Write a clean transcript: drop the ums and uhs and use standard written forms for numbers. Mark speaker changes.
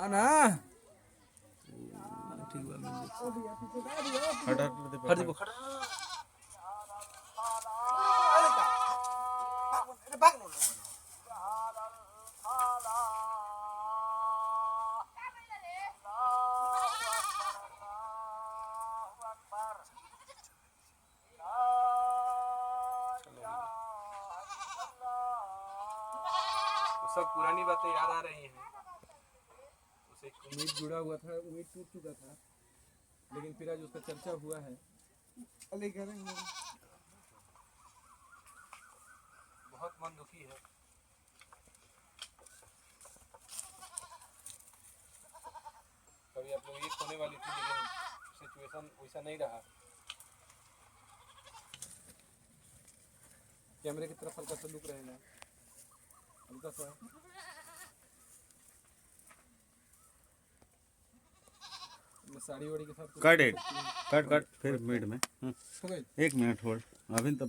Speaker 1: आना
Speaker 2: ठीक बा मिल हट
Speaker 1: हट दे खड़ा सब पुरानी बातें याद आ रही हैं। उसे उम्मीद जुड़ा हुआ था, उम्मीद टूट चुका था, लेकिन फिर आज उसका चर्चा हुआ है। बहुत मन दुखी है। कभी आप लोग एक होने वाली थी, लेकिन सिचुएशन वैसा नहीं रहा। कैमरे की तरफ हल्का सा लुक रहेगा, हल्का सा। साड़ी वाड़ी के साथ
Speaker 2: कट फिर मिनट में 1 मिनट होल्ड अभी तो